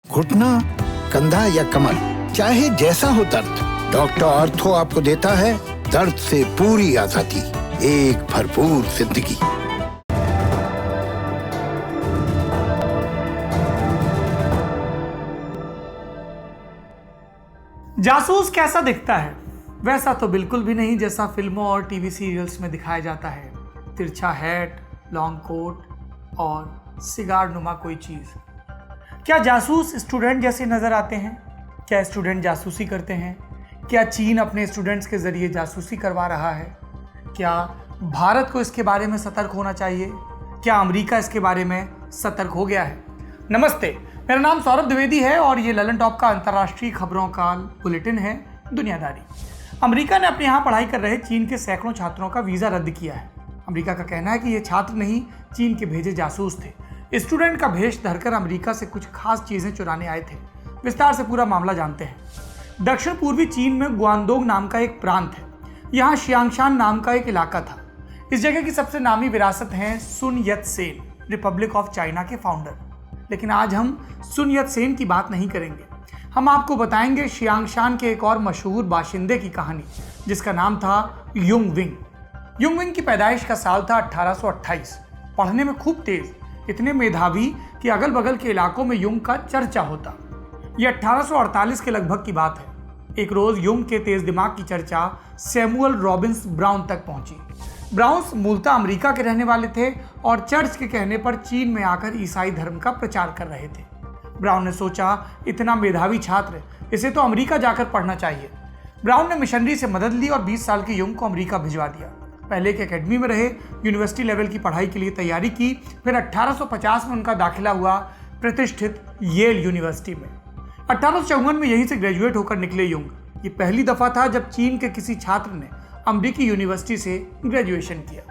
घुटना, कंधा या कमर, चाहे जैसा हो दर्द, डॉक्टर ऑर्थो आपको देता है दर्द से पूरी आजादी, एक भरपूर जिंदगी। जासूस कैसा दिखता है? वैसा तो बिल्कुल भी नहीं जैसा फिल्मों और टीवी सीरियल्स में दिखाया जाता है। तिरछा हैट, लॉन्ग कोट और सिगार नुमा कोई चीज़। क्या जासूस स्टूडेंट जैसे नज़र आते हैं? क्या स्टूडेंट जासूसी करते हैं? क्या चीन अपने स्टूडेंट्स के ज़रिए जासूसी करवा रहा है? क्या भारत को इसके बारे में सतर्क होना चाहिए? क्या अमेरिका इसके बारे में सतर्क हो गया है? नमस्ते, मेरा नाम सौरभ द्विवेदी है और ये ललन टॉप का अंतर्राष्ट्रीय खबरों का बुलेटिन है दुनियादारी। अमेरिका ने अपने यहाँ पढ़ाई कर रहे चीन के सैकड़ों छात्रों का वीज़ा रद्द किया है। अमेरिका का कहना है कि ये छात्र नहीं, चीन के भेजे जासूस थे। स्टूडेंट का भेष धरकर अमेरिका से कुछ खास चीज़ें चुराने आए थे। विस्तार से पूरा मामला जानते हैं। दक्षिण पूर्वी चीन में ग्वांगडोंग नाम का एक प्रांत है। यहाँ शियांगशान नाम का एक इलाका था। इस जगह की सबसे नामी विरासत हैं सुन यत सेन, रिपब्लिक ऑफ चाइना के फाउंडर। लेकिन आज हम सुन यत सेन की बात नहीं करेंगे। हम आपको बताएंगे शियांगशान के एक और मशहूर बाशिंदे की कहानी, जिसका नाम था युंग विंग। युंग विंग की पैदाइश का साल था 1828। पढ़ने में खूब तेज, इतने मेधावी कि अगल बगल के इलाकों में युंग का चर्चा होता। यह 1848 के लगभग की बात है। एक रोज युंग के तेज दिमाग की चर्चा सैमुअल रॉबिन्स ब्राउन तक पहुंची। ब्राउन्स मूलतः अमेरिका के रहने वाले थे और चर्च के कहने पर चीन में आकर ईसाई धर्म का प्रचार कर रहे थे। ब्राउन ने सोचा, इतना मेधावी छात्र, इसे तो अमेरिका जाकर पढ़ना चाहिए। ब्राउन ने मिशनरी से मदद ली और 20 साल के युंग को अमेरिका भिजवा दिया। पहले एक एकेडमी में रहे, यूनिवर्सिटी लेवल की पढ़ाई के लिए तैयारी की। फिर 1850 में उनका दाखिला हुआ प्रतिष्ठित येल यूनिवर्सिटी में। 1854 में यहीं से ग्रेजुएट होकर निकले युंग। ये पहली दफा था जब चीन के किसी छात्र ने अमेरिकी यूनिवर्सिटी से ग्रेजुएशन किया।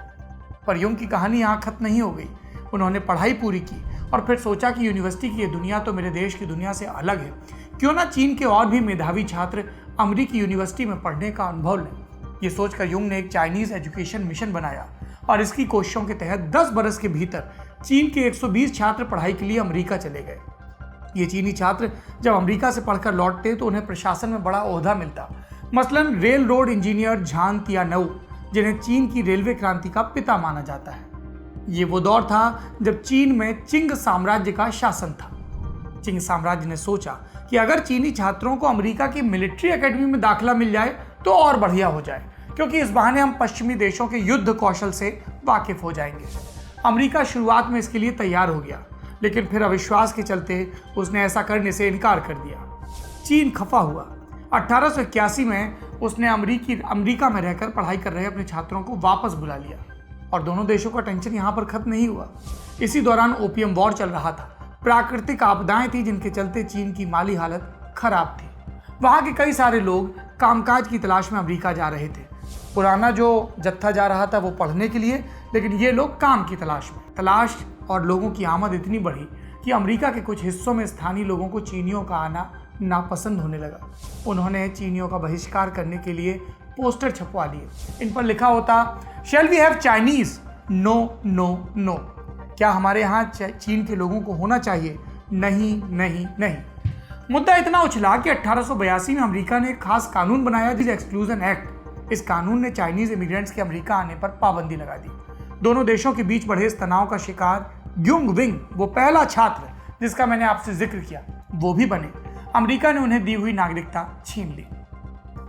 पर युंग की कहानी यहाँ खत्म नहीं हो गई। उन्होंने पढ़ाई पूरी की और फिर सोचा कि यूनिवर्सिटी की ये दुनिया तो मेरे देश की दुनिया से अलग है। क्यों ना चीन के और भी मेधावी छात्र अमेरिकी यूनिवर्सिटी में पढ़ने का अनुभव लें। ये सोचकर युंग ने एक चाइनीज एजुकेशन मिशन बनाया और इसकी कोशिशों के तहत 10 बरस के भीतर चीन के 120 छात्र पढ़ाई के लिए अमेरिका चले गए। ये चीनी छात्र जब अमेरिका से पढ़कर लौटते तो उन्हें प्रशासन में बड़ा ओहदा मिलता। मसलन रेल रोड इंजीनियर झान तियानऊ, जिन्हें चीन की रेलवे क्रांति का पिता माना जाता है। ये वो दौर था जब चीन में चिंग साम्राज्य का शासन था। चिंग साम्राज्य ने सोचा कि अगर चीनी छात्रों को अमेरिका की मिलिट्री एकेडमी में दाखिला मिल जाए तो और बढ़िया हो जाए, क्योंकि इस बहाने हम पश्चिमी देशों के युद्ध कौशल से वाकिफ हो जाएंगे। अमेरिका शुरुआत में इसके लिए तैयार हो गया, लेकिन फिर अविश्वास के चलते उसने ऐसा करने से इनकार कर दिया। चीन खफा हुआ। 1881 में उसने अमेरिका में रहकर पढ़ाई कर रहे अपने छात्रों को वापस बुला लिया और दोनों देशों का टेंशन यहाँ पर खत्म नहीं हुआ। इसी दौरान ओपियम वॉर चल रहा था। प्राकृतिक आपदाएं थी जिनके चलते चीन की माली हालत खराब थी। वहाँ के कई सारे लोग कामकाज की तलाश में अमेरिका जा रहे थे। पुराना जो जत्था जा रहा था वो पढ़ने के लिए, लेकिन ये लोग काम की तलाश और लोगों की आमद इतनी बढ़ी कि अमेरिका के कुछ हिस्सों में स्थानीय लोगों को चीनियों का आना नापसंद होने लगा। उन्होंने चीनियों का बहिष्कार करने के लिए पोस्टर छपवा लिए। इन पर लिखा होता, shall we have Chinese? No no no. क्या हमारे यहाँ चीन के लोगों को होना चाहिए? नहीं नहीं नहीं। मुद्दा इतना उछला कि 1882 में अमेरिका ने एक खास कानून बनाया, जिसे एक्सक्लूजन एक्ट। इस कानून ने चाइनीज इमिग्रेंट्स के अमेरिका आने पर पाबंदी लगा दी। दोनों देशों के बीच बढ़े इस तनाव का शिकार युंग विंग, वो पहला छात्र जिसका मैंने आपसे जिक्र किया, वो भी बने। अमेरिका ने उन्हें दी हुई नागरिकता छीन ली।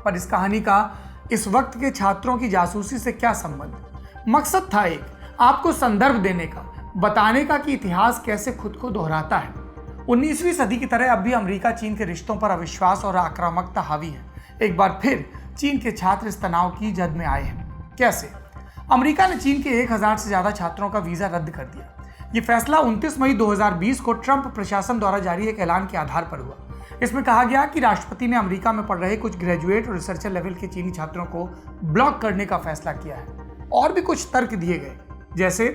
पर इस कहानी का इस वक्त के छात्रों की जासूसी से क्या संबंध? मकसद था एक, आपको संदर्भ देने का, बताने का कि इतिहास कैसे खुद को दोहराता है। 19वीं सदी की तरह अब भी अमेरिका चीन के रिश्तों पर अविश्वास और आक्रामकता हावी है। एक बार फिर चीन के छात्र इस तनाव की जद में आए हैं। कैसे? अमेरिका ने चीन के 1000 से ज्यादा छात्रों का वीजा रद्द कर दिया। ये फैसला 29 मई 2020 को ट्रंप प्रशासन द्वारा जारी एक ऐलान के आधार पर हुआ। इसमें कहा गया कि राष्ट्रपति ने अमेरिका में पढ़ रहे कुछ ग्रेजुएट और रिसर्चर लेवल के चीनी छात्रों को ब्लॉक करने का फैसला किया है। और भी कुछ तर्क दिए गए, जैसे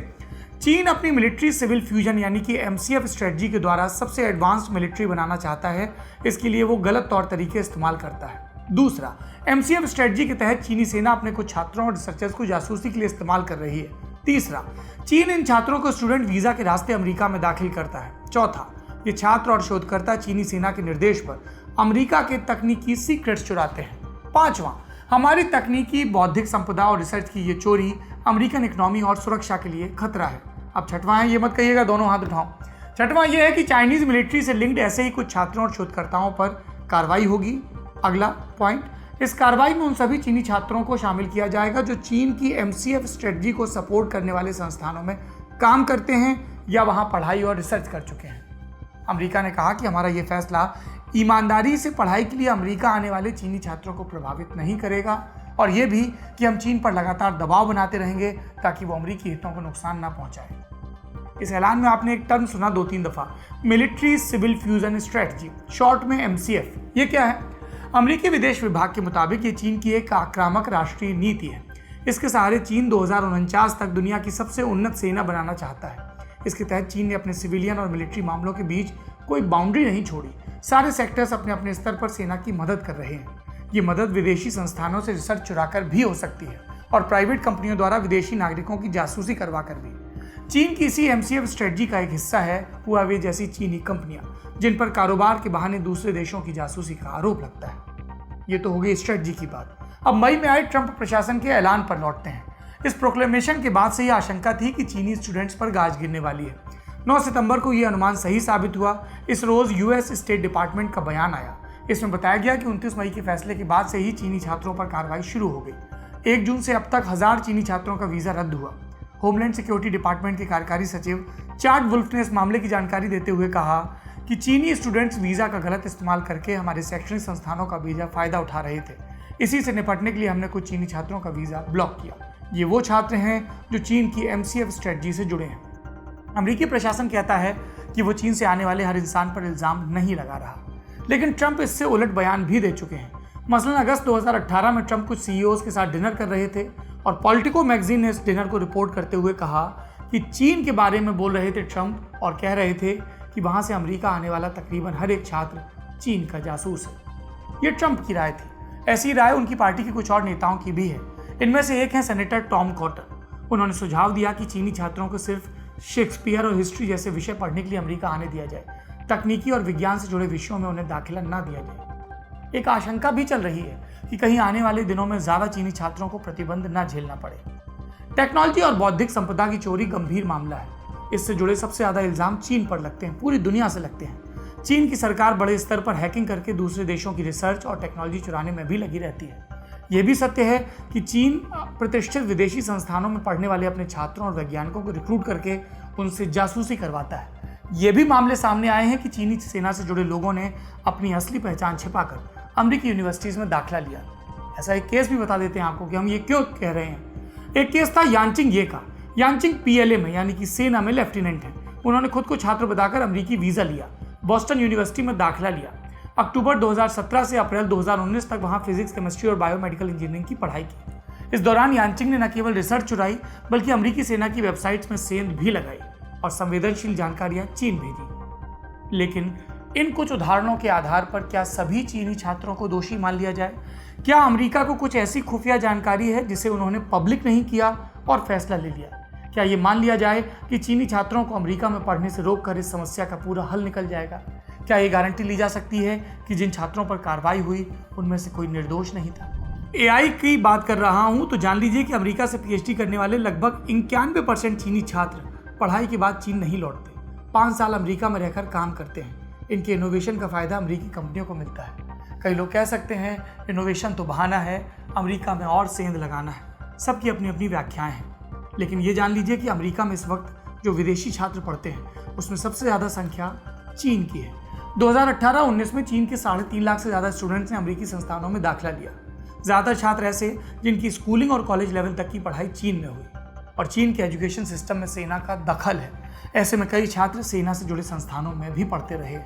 चीन अपनी मिलिट्री सिविल फ्यूजन यानी कि MCF स्ट्रेटजी के द्वारा सबसे एडवांस्ड मिलिट्री बनाना चाहता है। इसके लिए वो गलत तौर तरीके इस्तेमाल करता है। दूसरा, MCF स्ट्रेटजी के तहत चीनी सेना अपने कुछ छात्रों और रिसर्चर्स को जासूसी के लिए इस्तेमाल कर रही है। तीसरा, चीन इन छात्रों को स्टूडेंट वीजा के रास्ते अमेरिका में दाखिल करता है। चौथा, ये छात्र और शोधकर्ता चीनी सेना के निर्देश पर अमेरिका के तकनीकी सीक्रेट्स चुराते हैं। 5वां, हमारी तकनीकी, बौद्धिक संपदा और रिसर्च की ये चोरी अमेरिकन इकोनॉमी और सुरक्षा के लिए खतरा है। अब 6वां है, ये मत कहिएगा दोनों हाथ उठाओ। 6वां ये है कि चाइनीज मिलिट्री से लिंक्ड ऐसे ही कुछ छात्रों और शोधकर्ताओं पर कार्रवाई होगी। अगला पॉइंट, इस कार्रवाई में उन सभी चीनी छात्रों को शामिल किया जाएगा जो चीन की MCF स्ट्रेटजी को सपोर्ट करने वाले संस्थानों में काम करते हैं या वहां पढ़ाई और रिसर्च कर चुके हैं। अमेरिका ने कहा कि हमारा ये फैसला ईमानदारी से पढ़ाई के लिए अमेरिका आने वाले चीनी छात्रों को प्रभावित नहीं करेगा और ये भी कि हम चीन पर लगातार दबाव बनाते रहेंगे ताकि वो अमेरिकी हितों को नुकसान ना पहुंचाए। इस ऐलान में आपने एक टर्म सुना 2-3 दफा, military civil fusion strategy, short में MCF। ये क्या है? अमेरिकी विदेश विभाग के मुताबिक ये चीन की एक आक्रामक राष्ट्रीय नीति है। इसके सहारे चीन 2049 तक दुनिया की सबसे उन्नत सेना बनाना चाहता है। इसके तहत चीन ने अपने सिविलियन और मिलिट्री मामलों के बीच कोई बाउंड्री नहीं छोड़ी। सारे सेक्टर्स अपने अपने स्तर पर सेना की मदद कर रहे हैं। ये मदद विदेशी संस्थानों से रिसर्च चुराकर भी हो सकती है और प्राइवेट कंपनियों द्वारा विदेशी नागरिकों की जासूसी करवा कर भी। चीन की इसी MCF स्ट्रेटजी का एक हिस्सा है हुआवे जैसी चीनी कंपनियां, जिन पर कारोबार के बहाने दूसरे देशों की जासूसी का आरोप लगता है। ये तो हो गई स्ट्रेटजी की बात। अब मई में आए ट्रंप प्रशासन के ऐलान पर लौटते हैं। इस प्रोक्लेमेशन के बाद से यह आशंका थी कि चीनी स्टूडेंट्स पर गाज गिरने वाली है। 9 सितंबर को यह अनुमान सही साबित हुआ। इस रोज US स्टेट डिपार्टमेंट का बयान आया। इसमें बताया गया कि 29 मई के फैसले के बाद से ही चीनी छात्रों पर कार्रवाई शुरू हो गई। 1 जून से अब तक 1000 चीनी छात्रों का वीजा रद्द हुआ। होमलैंड सिक्योरिटी डिपार्टमेंट के कार्यकारी सचिव चार्ट वुल्फ ने इस मामले की जानकारी देते हुए कहा कि चीनी स्टूडेंट्स वीजा का गलत इस्तेमाल करके हमारे शैक्षणिक संस्थानों का वीजा फायदा उठा रहे थे। इसी से निपटने के लिए हमने कुछ चीनी छात्रों का वीजा ब्लॉक किया। ये वो छात्र हैं जो चीन की MCF स्ट्रेटजी से जुड़े हैं। अमेरिकी प्रशासन कहता है कि वो चीन से आने वाले हर इंसान पर इल्जाम नहीं लगा रहा, लेकिन ट्रंप इससे उलट बयान भी दे चुके हैं। मसलन अगस्त 2018 में ट्रंप कुछ CEOs के साथ डिनर कर रहे थे और पॉलिटिको मैगजीन ने इस डिनर को रिपोर्ट करते हुए कहा कि चीन के बारे में बोल रहे थे ट्रंप और कह रहे थे कि वहां से अमेरिका आने वाला तकरीबन हर एक छात्र चीन का जासूस है। ये ट्रंप की राय थी। ऐसी राय उनकी पार्टी के कुछ और नेताओं की भी है। इनमें से एक है सेनेटर टॉम कॉटन। उन्होंने सुझाव दिया कि चीनी छात्रों को सिर्फ शेक्सपियर और हिस्ट्री जैसे विषय पढ़ने के लिए अमेरिका आने दिया जाए, तकनीकी और विज्ञान से जुड़े विषयों में उन्हें दाखिला ना दिया जाए। एक आशंका भी चल रही है कि कहीं आने वाले दिनों में ज्यादा चीनी छात्रों को प्रतिबंध न झेलना पड़े। टेक्नोलॉजी और बौद्धिक संपदा की चोरी गंभीर मामला है। इससे जुड़े सबसे ज्यादा इल्जाम चीन पर लगते हैं, पूरी दुनिया से लगते हैं। चीन की सरकार बड़े स्तर पर हैकिंग करके दूसरे देशों की रिसर्च और टेक्नोलॉजी चुराने में भी लगी रहती है। यह भी सत्य है कि चीन प्रतिष्ठित विदेशी संस्थानों में पढ़ने वाले अपने छात्रों और वैज्ञानिकों को रिक्रूट करके उनसे जासूसी करवाता है। ये भी मामले सामने आए हैं कि चीनी सेना से जुड़े लोगों ने अपनी असली पहचान छिपाकर अमेरिकी यूनिवर्सिटीज में दाखिला लिया। ऐसा एक केस भी बता देते हैं आपको कि हम ये क्यों कह रहे हैं। एक केस था यांचिंग ये का। यांचिंग PLA में यानी कि सेना में लेफ्टिनेंट है। उन्होंने खुद को छात्र बताकर अमेरिकी वीजा लिया, बॉस्टन यूनिवर्सिटी में दाखिला लिया। अक्टूबर 2017 से अप्रैल 2019 तक वहां फिजिक्स, केमिस्ट्री और बायोमेडिकल इंजीनियरिंग की पढ़ाई की। इस दौरान यांचिंग ने न केवल रिसर्च चुराई बल्कि अमेरिकी सेना की वेबसाइट्स में सेंध भी लगाई और संवेदनशील जानकारियां चीन भेजी। लेकिन इन कुछ उदाहरणों के आधार पर क्या सभी चीनी छात्रों को दोषी मान लिया जाए? क्या अमेरिका को कुछ ऐसी खुफिया जानकारी है जिसे उन्होंने पब्लिक नहीं किया और फैसला ले लिया? क्या ये मान लिया जाए कि चीनी छात्रों को अमेरिका में पढ़ने से रोककर इस समस्या का पूरा हल निकल जाएगा? क्या ये गारंटी ली जा सकती है कि जिन छात्रों पर कार्रवाई हुई उनमें से कोई निर्दोष नहीं था? AI की बात कर रहा हूं तो जान लीजिए कि अमेरिका से PhD करने वाले लगभग 91% चीनी छात्र पढ़ाई के बाद चीन नहीं लौटते। 5 साल अमेरिका में रहकर काम करते हैं। इनके इनोवेशन का फायदा अमेरिकी कंपनियों को मिलता है। कई लोग कह सकते हैं इनोवेशन तो बहाना है, अमेरिका में और सेंध लगाना है। सबकी अपनी अपनी व्याख्याएं हैं, लेकिन ये जान लीजिए कि अमेरिका में इस वक्त जो विदेशी छात्र पढ़ते हैं उसमें सबसे ज़्यादा संख्या चीन की है। 2018-19 में चीन के 3.5 लाख से ज़्यादा स्टूडेंट्स ने अमेरिकी संस्थानों में दाखिला लिया। ज़्यादातर छात्र ऐसे जिनकी स्कूलिंग और कॉलेज लेवल तक की पढ़ाई चीन में हुई और चीन के एजुकेशन सिस्टम में सेना का दखल है। ऐसे में कई छात्र सेना से जुड़े संस्थानों में भी पढ़ते रहे।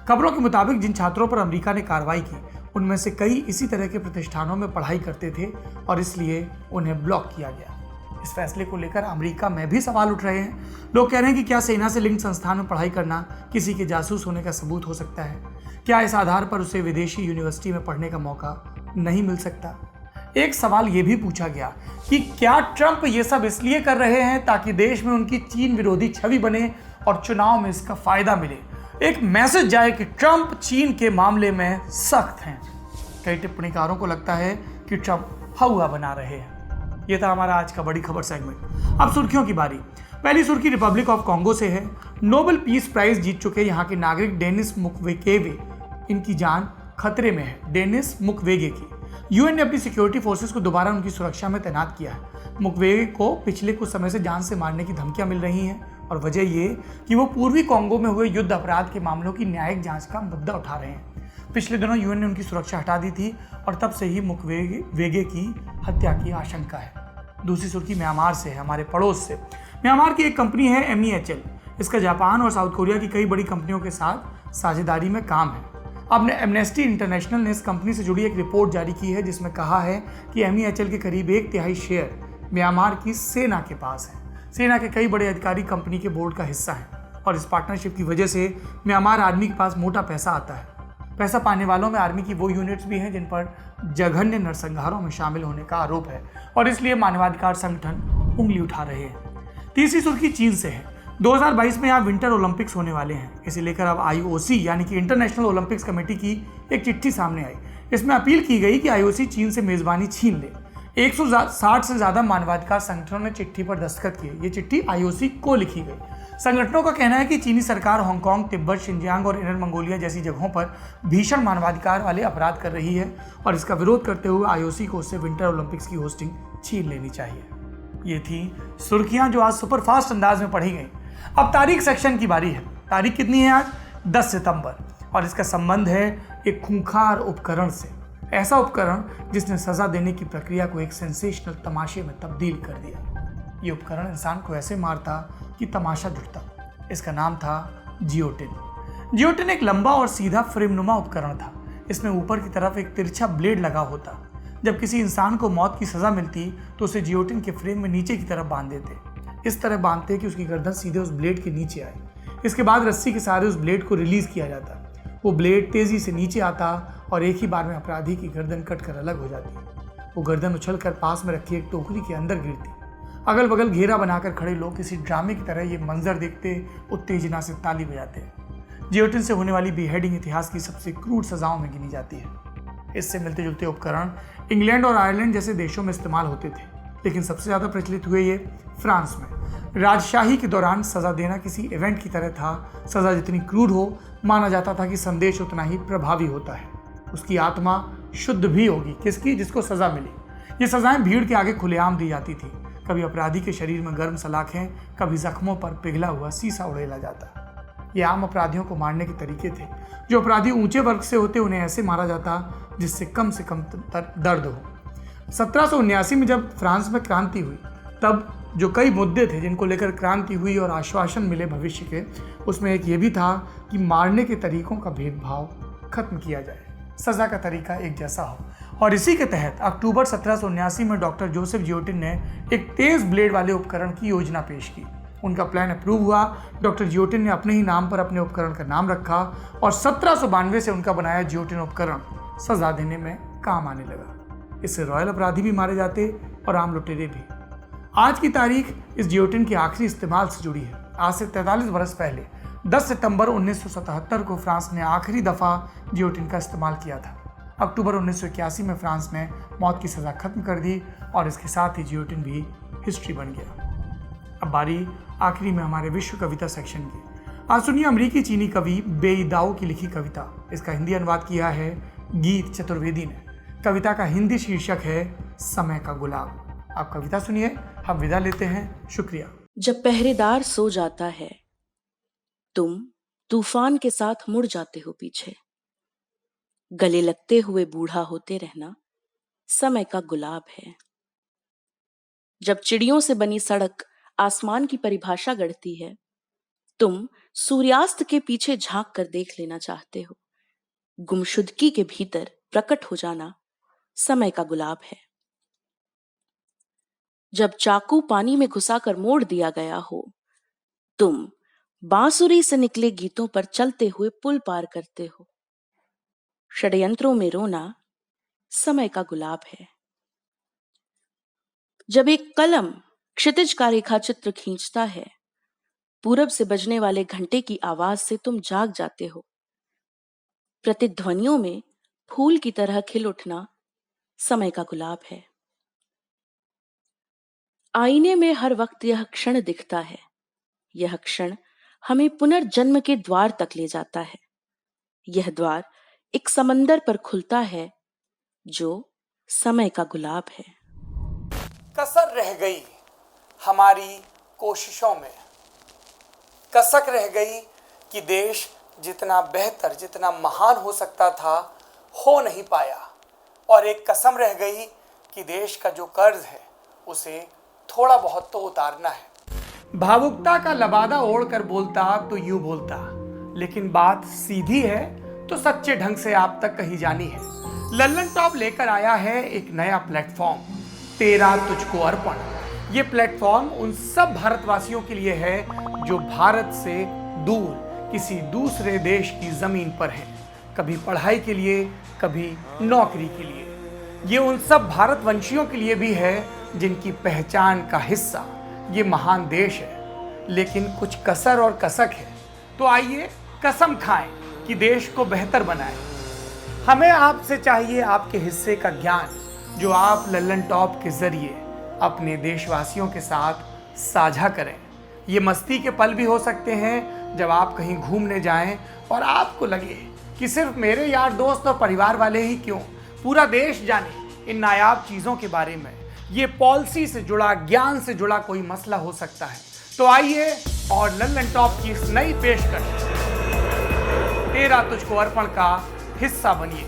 खबरों के मुताबिक जिन छात्रों पर अमेरिका ने कार्रवाई की उनमें से कई इसी तरह के प्रतिष्ठानों में पढ़ाई करते थे और इसलिए उन्हें ब्लॉक किया गया। इस फैसले को लेकर अमेरिका में भी सवाल उठ रहे हैं। लोग कह रहे हैं कि क्या सेना से लिंक संस्थान में पढ़ाई करना किसी के जासूस होने का सबूत हो सकता है? क्या इस आधार पर उसे विदेशी यूनिवर्सिटी में पढ़ने का मौका नहीं मिल सकता? एक सवाल ये भी पूछा गया कि क्या ट्रंप ये सब इसलिए कर रहे हैं ताकि देश में उनकी चीन विरोधी छवि बने और चुनाव में इसका फायदा मिले? एक मैसेज जाए कि ट्रंप चीन के मामले में सख्त हैं। कई टिप्पणीकारों को लगता है कि ट्रंप हवा बना रहे हैं। यह था हमारा आज का बड़ी खबर सेगमेंट। अब सुर्खियों की बारी। पहली सुर्खी रिपब्लिक ऑफ कॉन्गो से है। नोबेल पीस प्राइज जीत चुके यहाँ के नागरिक डेनिस मुक्वेगे, इनकी जान खतरे में है। डेनिस मुक्वेगे की यूएन ने अपनी सिक्योरिटी फोर्सेस को दोबारा उनकी सुरक्षा में तैनात किया है। मुक्वेगे को पिछले कुछ समय से जान से मारने की धमकियां मिल रही हैं और वजह ये कि वो पूर्वी कॉन्गो में हुए युद्ध अपराध के मामलों की न्यायिक जांच का मुद्दा उठा रहे हैं। पिछले दिनों यूएन ने उनकी सुरक्षा हटा दी थी और तब से ही मुक्वेगे की हत्या की आशंका है। दूसरी सुर्खी म्यांमार से है, हमारे पड़ोस से। म्यांमार की एक कंपनी है MEHL। इसका जापान और साउथ कोरिया की कई बड़ी कंपनियों के साथ साझेदारी में काम है। अब एमनेस्टी इंटरनेशनल ने इस कंपनी से जुड़ी एक रिपोर्ट जारी की है जिसमें कहा है कि MEHL के करीब 1/3 शेयर म्यांमार की सेना के पास है। सेना के कई बड़े अधिकारी कंपनी के बोर्ड का हिस्सा हैं और इस पार्टनरशिप की वजह से म्यांमार आर्मी के पास मोटा पैसा आता है। पैसा पाने वालों में आर्मी की वो यूनिट्स भी हैं जिन पर जघन्य नरसंहारों में शामिल होने का आरोप है और इसलिए मानवाधिकार संगठन उंगली उठा रहे हैं। तीसरी सुर्खी चीन से है। 2022 में यहाँ विंटर ओलंपिक्स होने वाले हैं। इसे लेकर अब IOC यानी कि इंटरनेशनल ओलंपिक्स कमेटी की एक चिट्ठी सामने आई। इसमें अपील की गई कि IOC चीन से मेजबानी छीन ले। 160 से ज्यादा मानवाधिकार संगठनों ने चिट्ठी पर दस्तखत किए। ये चिट्ठी IOC को लिखी गई। संगठनों का कहना है कि चीनी सरकार हांगकांग, तिब्बत, शिंजियांग और इनर मंगोलिया जैसी जगहों पर भीषण मानवाधिकार वाले अपराध कर रही है और इसका विरोध करते हुए IOC को उससे विंटर ओलंपिक्स की होस्टिंग छीन लेनी चाहिए। ये थी सुर्खियां जो आज सुपरफास्ट अंदाज में पढ़ी गई। अब तारीख सेक्शन की बारी है। तारीख कितनी है आज? 10 सितंबर और इसका संबंध है एक खूंखार उपकरण से। ऐसा उपकरण जिसने सजा देने की प्रक्रिया को एक सेंसेशनल तमाशे में तब्दील कर दिया। ये उपकरण इंसान को ऐसे मारता कि तमाशा जुटता। इसका नाम था जियोटिन। जियोटिन एक लंबा और सीधा फ्रेमनुमा उपकरण था। इसमें ऊपर की तरफ एक तिरछा ब्लेड लगा होता। जब किसी इंसान को मौत की सजा मिलती तो उसे जियोटिन के फ्रेम में नीचे की तरफ बांध देते। इस तरह बांधते कि उसकी गर्दन सीधे उस ब्लेड के नीचे आए। इसके बाद रस्सी के सहारे उस ब्लेड को रिलीज किया जाता। वो ब्लेड तेजी से नीचे आता और एक ही बार में अपराधी की गर्दन कटकर अलग हो जाती। वो गर्दन उछलकर पास में रखी एक टोकरी के अंदर गिरती। अगल बगल घेरा बनाकर खड़े लोग किसी ड्रामे की तरह ये मंजर देखते उत्तेजना से ताली बजाते। जियोटिन से होने वाली बेहेडिंग इतिहास की सबसे क्रूर सजाओं में गिनी जाती है। इससे मिलते जुलते उपकरण इंग्लैंड और आयरलैंड जैसे देशों में इस्तेमाल होते थे, लेकिन सबसे ज़्यादा प्रचलित हुए ये फ्रांस में। राजशाही के दौरान सजा देना किसी इवेंट की तरह था। सजा जितनी क्रूर हो, माना जाता था कि संदेश उतना ही प्रभावी होता है। उसकी आत्मा शुद्ध भी होगी। किसकी? जिसको सजा मिली। ये सजाएं भीड़ के आगे खुलेआम दी जाती थी। कभी अपराधी के शरीर में गर्म सलाखें, कभी जख्मों पर पिघला हुआ सीसा उड़ेला जाता। ये आम अपराधियों को मारने के तरीके थे। जो अपराधी ऊंचे वर्ग से होते उन्हें ऐसे मारा जाता जिससे कम से कम दर्द हो। 1779 में जब फ्रांस में क्रांति हुई, तब जो कई मुद्दे थे जिनको लेकर क्रांति हुई और आश्वासन मिले भविष्य के, उसमें एक ये भी था कि मारने के तरीकों का भेदभाव खत्म किया जाए, सजा का तरीका एक जैसा हो। और इसी के तहत अक्टूबर 1779 में डॉक्टर जोसेफ जियोटिन ने एक तेज ब्लेड वाले उपकरण की योजना पेश की। उनका प्लान अप्रूव हुआ। डॉक्टर जियोटिन ने अपने ही नाम पर अपने उपकरण का नाम रखा और 1792 से उनका बनाया जियोटिन उपकरण सजा देने में काम आने लगा। इससे रॉयल अपराधी भी मारे जाते और आम लुटेरे भी। आज की तारीख इस जियोटिन के आखिरी इस्तेमाल से जुड़ी है। आज से 43 वर्ष पहले 10 सितंबर 1977 को फ्रांस ने आखिरी दफा जियोटिन का इस्तेमाल किया था। अक्टूबर 1981 में फ्रांस ने मौत की सजा खत्म कर दी और इसके साथ ही जियोटिन भी हिस्ट्री बन गया। अब बारी आखिरी में हमारे विश्व कविता सेक्शन की। आज सुनिए अमेरिकी चीनी कवि बेईदाओ की लिखी कविता। इसका हिंदी अनुवाद किया है गीत चतुर्वेदी ने। कविता का हिंदी शीर्षक है समय का गुलाब। आप कविता सुनिए, हम विदा लेते हैं। शुक्रिया। जब पहरेदार सो जाता है, तुम तूफान के साथ मुड़ जाते हो पीछे। गले लगते हुए बूढ़ा होते रहना समय का गुलाब है। जब चिड़ियों से बनी सड़क आसमान की परिभाषा गढ़ती है, तुम सूर्यास्त के पीछे झांक कर देख लेना चाहते हो। गुमशुदगी के भीतर प्रकट हो जाना समय का गुलाब है। जब चाकू पानी में घुसाकर मोड़ दिया गया हो, तुम बांसुरी से निकले गीतों पर चलते हुए पुल पार करते हो। षड्यंत्रों में रोना समय का गुलाब है। जब एक कलम क्षितिज का रेखा चित्र खींचता है, पूरब से बजने वाले घंटे की आवाज से तुम जाग जाते हो। प्रतिध्वनियों में फूल की तरह खिल उठना समय का गुलाब है। आईने में हर वक्त यह क्षण दिखता है। यह क्षण हमें पुनर्जन्म के द्वार तक ले जाता है। यह द्वार एक समंदर पर खुलता है जो समय का गुलाब है। कसर रह गई हमारी कोशिशों में, कसक रह गई कि देश जितना बेहतर, जितना महान हो सकता था, हो नहीं पाया। और एक कसम रह गई कि देश का जो कर्ज है उसे थोड़ा बहुत तो उतारना है। भावुकता का लबादा ओढ़कर बोलता तो यूं बोलता, लेकिन बात सीधी है तो सच्चे ढंग से आप तक कही जानी है। लल्लन टॉप लेकर आया है एक नया प्लेटफॉर्म, तेरा तुझको अर्पण। ये प्लेटफॉर्म उन सब भारतवासियों के लिए है जो भारत से दूर किसी दूसरे देश की जमीन पर हैं, कभी पढ़ाई के लिए, कभी नौकरी के लिए। ये उन सब भारतवंशियों के लिए भी है जिनकी पहचान का हिस्सा ये महान देश है, लेकिन कुछ कसर और कसक है। तो आइए कसम खाएं कि देश को बेहतर बनाएं। हमें आपसे चाहिए आपके हिस्से का ज्ञान जो आप लल्लन टॉप के जरिए अपने देशवासियों के साथ साझा करें। ये मस्ती के पल भी हो सकते हैं जब आप कहीं घूमने जाएं और आपको लगे कि सिर्फ मेरे यार दोस्त और परिवार वाले ही क्यों, पूरा देश जाने इन नायाब चीज़ों के बारे में। ये पॉलिसी से जुड़ा, ज्ञान से जुड़ा कोई मसला हो सकता है। तो आइए और लल्लन टॉप की इस नई पेशकश तेरा तुझको अर्पण का हिस्सा बनिए।